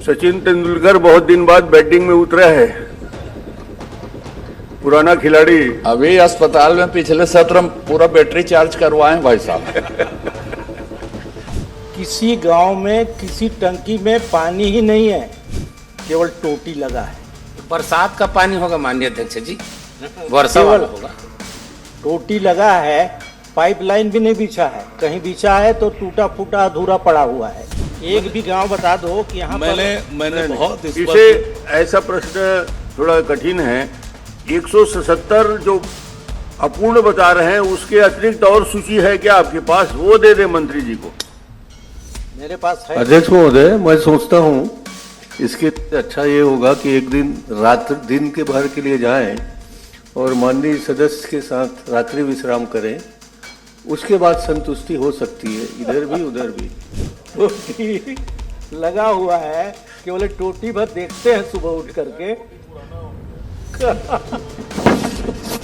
सचिन तेंदुलकर बहुत दिन बाद बैटिंग में उतरा है। पुराना खिलाड़ी अभी अस्पताल में पिछले सत्र में पूरा बैटरी चार्ज करवाए भाई साहब। किसी गांव में किसी टंकी में पानी ही नहीं है, केवल टोटी लगा है। बरसात का पानी होगा माननीय अध्यक्ष जी, वर्षा वाला होगा। टोटी लगा है, पाइपलाइन भी नहीं बिछा है, कहीं बिछा है तो टूटा फूटा अधूरा पड़ा हुआ है। एक भी गांव बता दो कि यहाँ मैंने बहुत इसे ऐसा प्रश्न थोड़ा कठिन है। 177 जो अपूर्ण बता रहे हैं, उसके अतिरिक्त और सूची है क्या आपके पास? वो दे दे मंत्री जी को। मेरे पास है। अध्यक्ष महोदय, मैं सोचता हूँ इसके अच्छा ये होगा कि एक दिन दिन के भर के लिए जाएं और माननीय सदस्य के साथ रात्रि विश्राम करें, उसके बाद संतुष्टि हो सकती है, इधर भी उधर भी। टोटी लगा हुआ है, केवल टोटी भर देखते हैं सुबह उठ करके।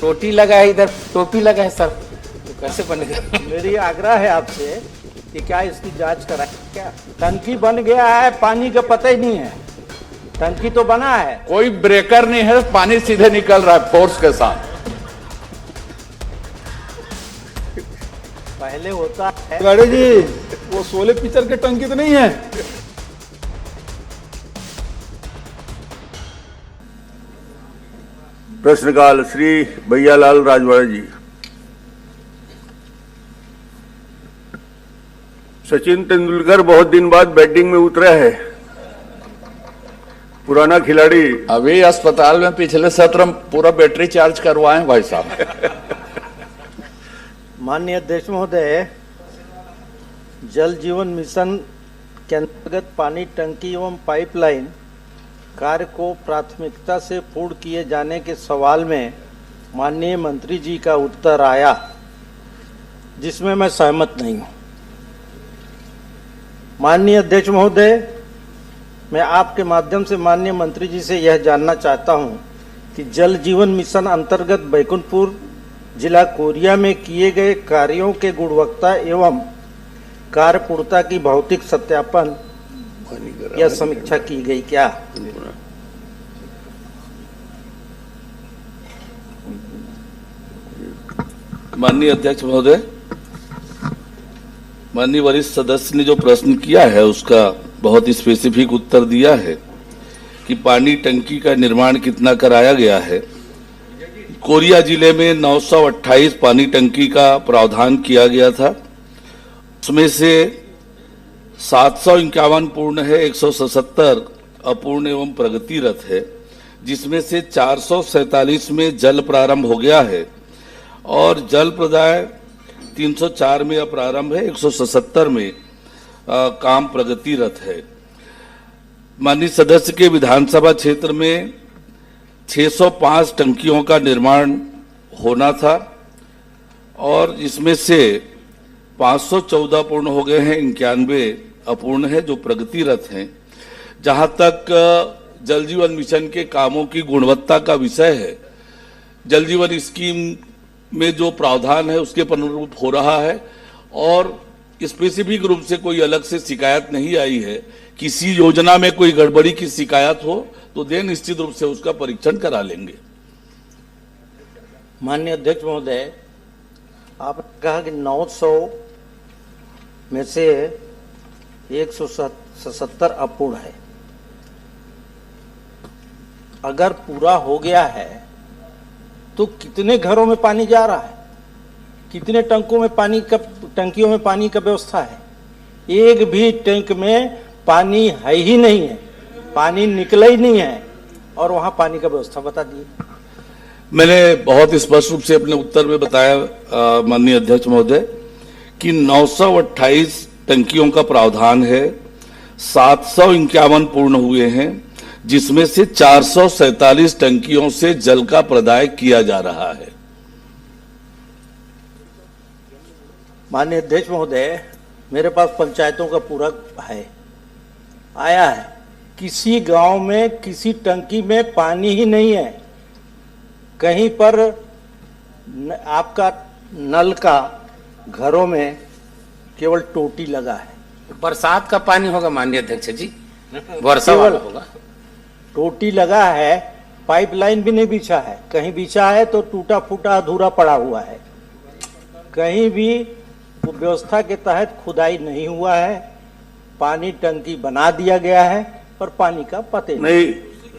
टोटी लगा है, इधर टोपी लगा है सर, तो कैसे बनेगा? मेरी आग्रह है आपसे कि क्या इसकी जांच कराएं। क्या टंकी बन गया है, पानी का पता ही नहीं है। टंकी तो बना है, कोई ब्रेकर नहीं है, पानी सीधे निकल रहा है फोर्स के साथ। पहले होता है। गाड़ी जी, वो 16 पिचर के टंकी तो नहीं है? प्रश्नकाल श्री भैयालाल राजवाड़ा जी। सचिन तेंदुलकर बहुत दिन बाद बैटिंग में उतरा है। पुराना खिलाड़ी अभी अस्पताल में पिछले सत्र में पूरा बैटरी चार्ज करवाए भाई साहब। माननीय अध्यक्ष महोदय, जल जीवन मिशन के अंतर्गत पानी टंकी एवं पाइपलाइन कार्य को प्राथमिकता से पूर्ण किए जाने के सवाल में माननीय मंत्री जी का उत्तर आया, जिसमें मैं सहमत नहीं हूं। माननीय अध्यक्ष महोदय, मैं आपके माध्यम से माननीय मंत्री जी से यह जानना चाहता हूं कि जल जीवन मिशन अंतर्गत बैकुंठपुर जिला कोरिया में किए गए कार्यों के गुणवत्ता एवं कार्यपूर्णता की भौतिक सत्यापन या समीक्षा की गई क्या? माननीय अध्यक्ष महोदय, माननीय वरिष्ठ सदस्य ने जो प्रश्न किया है उसका बहुत स्पेसिफिक उत्तर दिया है कि पानी टंकी का निर्माण कितना कराया गया है। कोरिया जिले में 928 पानी टंकी का प्रावधान किया गया था, उसमें से 751 पूर्ण है, 177 अपूर्ण एवं प्रगतिरत है, जिसमें से 447 में जल प्रारंभ हो गया है और जल प्रदाय 304 में प्रारंभ है, 177 में काम प्रगतिरत है। माननीय सदस्य के विधानसभा क्षेत्र में 605 टंकियों का निर्माण होना था और इसमें से 514 पूर्ण हो गए हैं, 91 अपूर्ण है जो प्रगतिरत हैं। जहां तक जल जीवन मिशन के कामों की गुणवत्ता का विषय है, जल जीवन स्कीम में जो प्रावधान है उसके अनुरूप हो रहा है और स्पेसिफिक रूप से कोई अलग से शिकायत नहीं आई है। किसी योजना में कोई गड़बड़ी की शिकायत हो तो दे निश्चित रूप से उसका परीक्षण करा लेंगे। माननीय अध्यक्ष महोदय, आपने कहा कि 900 में से 177 अपूर्ण है। अगर पूरा हो गया है तो कितने घरों में पानी जा रहा है? कितने टंकों में पानी का, टंकियों में पानी का व्यवस्था है? एक भी टैंक में पानी है ही नहीं है, पानी निकला ही नहीं है और वहां पानी का व्यवस्था बता दिए। मैंने बहुत स्पष्ट रूप से अपने उत्तर में बताया माननीय अध्यक्ष महोदय कि 928 टंकियों का प्रावधान है, 751 पूर्ण हुए हैं, जिसमें से 447 टंकियों से जल का प्रदाय किया जा रहा है। माननीय अध्यक्ष महोदय, मेरे पास पंचायतों का पूरा है, आया है। किसी गांव में किसी टंकी में पानी ही नहीं है, कहीं पर आपका नल का घरों में केवल टोटी लगा है। बरसात का पानी होगा माननीय अध्यक्ष जी, वर्षा केवल वाला होगा। टोटी लगा है, पाइपलाइन भी नहीं बिछा है, कहीं बिछा है तो टूटा फूटा अधूरा पड़ा हुआ है, कहीं भी वो व्यवस्था के तहत खुदाई नहीं हुआ है, पानी टंकी बना दिया गया है पर पानी का पते नहीं। नहीं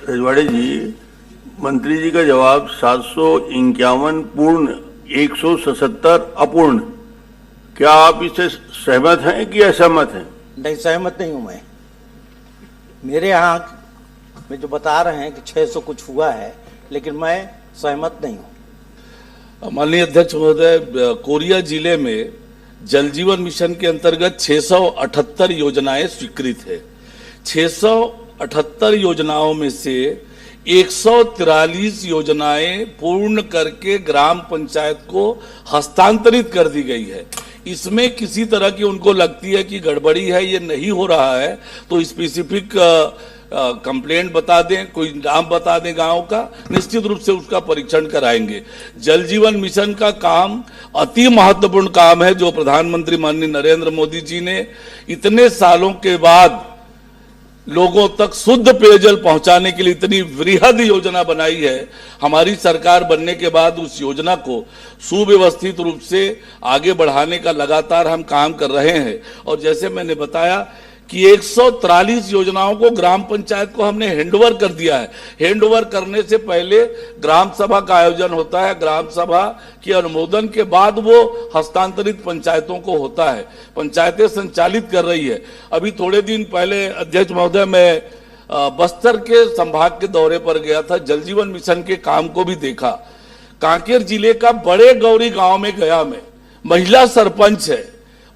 रजवाड़े जी, मंत्री जी का जवाब 751 पूर्ण, 177 अपूर्ण, क्या आप इससे सहमत हैं कि असहमत हैं? नहीं, सहमत नहीं हूं मैं। मेरे यहाँ में जो बता रहे हैं कि 600 कुछ हुआ है, लेकिन मैं सहमत नहीं हूं। माननीय अध्यक्ष महोदय, कोरिया जिले में जल जीवन मिशन के अंतर्गत 678 योजनाएं स्वीकृत है। 678 योजनाओं में से 143 योजनाएं पूर्ण करके ग्राम पंचायत को हस्तांतरित कर दी गई है। इसमें किसी तरह की उनको लगती है कि गड़बड़ी है, ये नहीं हो रहा है, तो स्पेसिफिक कंप्लेंट बता दें, कोई नाम बता दें गांव का, निश्चित रूप से उसका परीक्षण कराएंगे। जल जीवन मिशन का काम अति महत्वपूर्ण काम है, जो प्रधानमंत्री माननीय नरेंद्र मोदी जी ने इतने सालों के बाद लोगों तक शुद्ध पेयजल पहुंचाने के लिए इतनी वृहद योजना बनाई है। हमारी सरकार बनने के बाद उस योजना को सुव्यवस्थित रूप से आगे बढ़ाने का लगातार हम काम कर रहे हैं। और जैसे मैंने बताया कि 143 योजनाओं को ग्राम पंचायत को हमने हैंडओवर कर दिया है। हैंडओवर करने से पहले ग्राम सभा का आयोजन होता है, ग्राम सभा के अनुमोदन के बाद वो हस्तांतरित पंचायतों को होता है, पंचायतें संचालित कर रही है। अभी थोड़े दिन पहले अध्यक्ष महोदय, मैं बस्तर के संभाग के दौरे पर गया था, जल जीवन मिशन के काम को भी देखा। कांकेर जिले का बड़े गौरी गांव में गया मैं, महिला सरपंच है,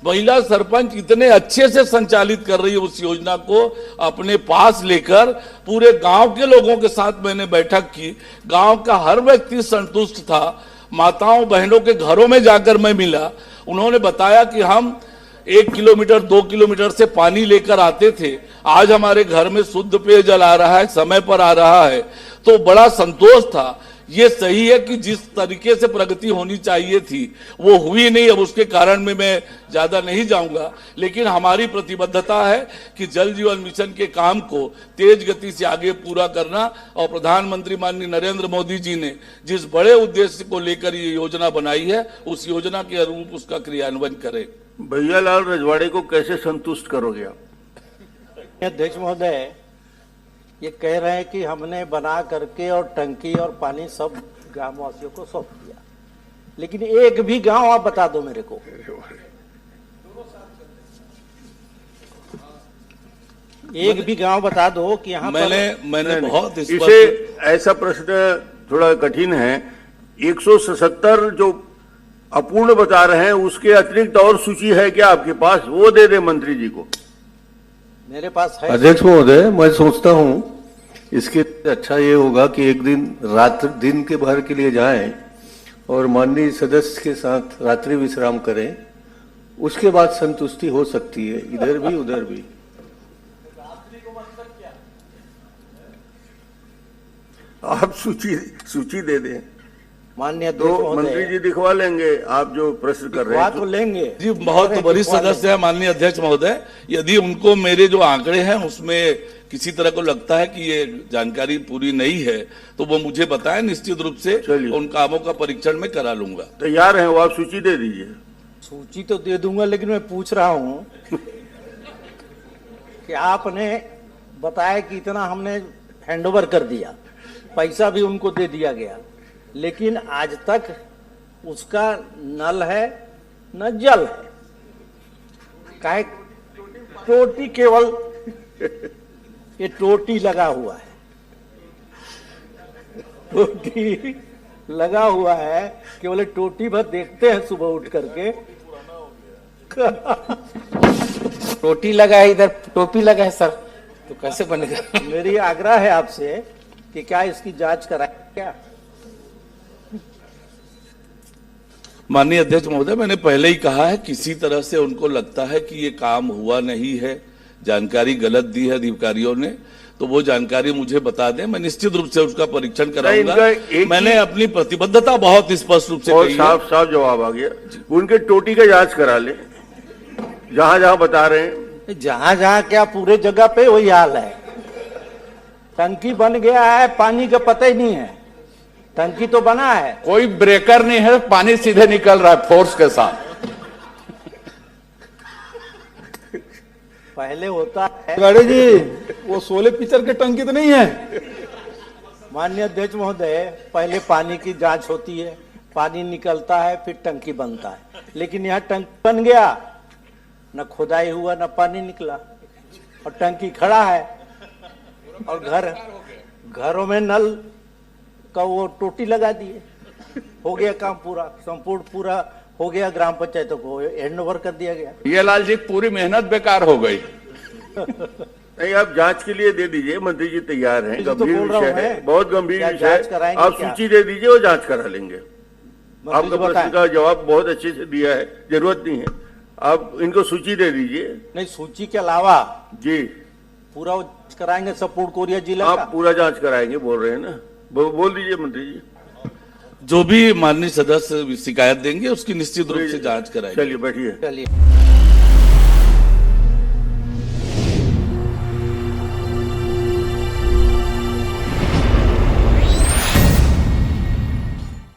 महिला सरपंच इतने अच्छे से संचालित कर रही है उस योजना को अपने पास लेकर। पूरे गांव के लोगों के साथ मैंने बैठक की, गांव का हर व्यक्ति संतुष्ट था। माताओं बहनों के घरों में जाकर मैं मिला, उन्होंने बताया कि हम 1 किलोमीटर 2 किलोमीटर से पानी लेकर आते थे, आज हमारे घर में शुद्ध पेयजल आ रहा है, समय पर आ रहा है, तो बड़ा संतोष था। ये सही है कि जिस तरीके से प्रगति होनी चाहिए थी वो हुई नहीं। अब उसके कारण में मैं ज्यादा नहीं जाऊंगा, लेकिन हमारी प्रतिबद्धता है कि जल जीवन मिशन के काम को तेज गति से आगे पूरा करना, और प्रधानमंत्री माननीय नरेंद्र मोदी जी ने जिस बड़े उद्देश्य को लेकर ये योजना बनाई है, उस योजना के अनुरूप उसका क्रियान्वयन करें। भैयालाल रजवाड़े को कैसे संतुष्ट करोगे आप? अध्यक्ष महोदय, ये कह रहे हैं कि हमने बना करके और टंकी और पानी सब ग्रामवासियों को सौंप दिया, लेकिन एक भी गांव आप बता दो मेरे को। एक भी गांव बता दो कि यहाँ मैंने बहुत इसे ऐसा प्रश्न थोड़ा कठिन है। 177 जो अपूर्ण बता रहे हैं, उसके अतिरिक्त और सूची है क्या आपके पास? वो दे दे मंत्री जी को। मेरे पास है। अध्यक्ष महोदय, मैं सोचता हूं इसके अच्छा ये होगा कि एक दिन के भर के लिए जाएं और माननीय सदस्य के साथ रात्रि विश्राम करें, उसके बाद संतुष्टि हो सकती है, इधर भी उधर भी। आप सूची दे दें, माननीय तो मंत्री जी दिखवा लेंगे आप जो प्रश्न कर रहे हैं। तो लेंगे जी, बहुत वरिष्ठ सदस्य है माननीय अध्यक्ष महोदय। यदि उनको मेरे जो आंकड़े हैं उसमें किसी तरह को लगता है कि ये जानकारी पूरी नहीं है, तो वो मुझे बताएं, निश्चित रूप से उन कामों का परीक्षण मैं करा लूंगा। तैयार है वो, आप सूची दे दीजिए। सूची तो दे दूंगा, लेकिन मैं पूछ रहा हूं कि आपने बताया कि इतना हमने हैंडओवर कर दिया, पैसा भी उनको दे दिया गया, लेकिन आज तक उसका नल है न जल है। काहे टोटी, केवल ये टोटी लगा हुआ है, टोटी लगा हुआ है, केवल टोटी भर देखते हैं सुबह उठ करके। टोटी लगा है, इधर टोपी लगा है सर, तो कैसे बनेगा? मेरी आग्रह है आपसे कि क्या इसकी जांच कराएं क्या? माननीय अध्यक्ष महोदय, मैंने पहले ही कहा है, किसी तरह से उनको लगता है कि ये काम हुआ नहीं है, जानकारी गलत दी है अधिकारियों ने, तो वो जानकारी मुझे बता दें, मैं निश्चित रूप से उसका परीक्षण कराऊंगा। मैंने अपनी प्रतिबद्धता बहुत स्पष्ट रूप से और कही है। साफ जवाब आ गया। उनके टोटी का जांच करा ले, जहां जहां बता रहे हैं। जहां जहां क्या पूरे जगह पे वही हाल है। टंकी बन गया है, पानी का पता ही नहीं है। टंकी तो बना है, कोई ब्रेकर नहीं है, पानी सीधे निकल रहा है फोर्स के साथ। पहले होता है। गाड़ी जी, वो 16 पिक्चर के टंकी तो नहीं है? माननीय अध्यक्ष महोदय, पहले पानी की जांच होती है, पानी निकलता है, फिर टंकी बनता है। लेकिन यहाँ टंकी बन गया, न खुदाई हुआ न पानी निकला, और टंकी खड़ा है, और घरों में नल का वो टोटी लगा दिए। हो गया काम पूरा, संपूर्ण पूरा हो गया, ग्राम पंचायतों को हैंड ओवर कर दिया गया। ये लाल जी पूरी मेहनत बेकार हो गई। नहीं, आप जांच के लिए दे दीजिए, मंत्री जी तैयार हैं। तो गंभीर बोल रहा विषय हूं है, मैं। बहुत गंभीर क्या विषय जांच है। कराएंगे आप क्या? सूची दे दीजिए और जांच करा लेंगे। आपका प्रश्न बताएं। का जवाब बहुत अच्छे से दिया है, जरूरत नहीं है। आप इनको सूची दे दीजिए। नहीं, सूची के अलावा जी, पूरा कराएंगे संपूर्ण कोरिया जिला आप का। पूरा जांच कराएंगे बोल रहे हैं ना, बोल दीजिए मंत्री जी। जो भी माननीय सदस्य शिकायत देंगे उसकी निश्चित रूप से जांच कराएंगे। चलिए बैठिए। चलिए।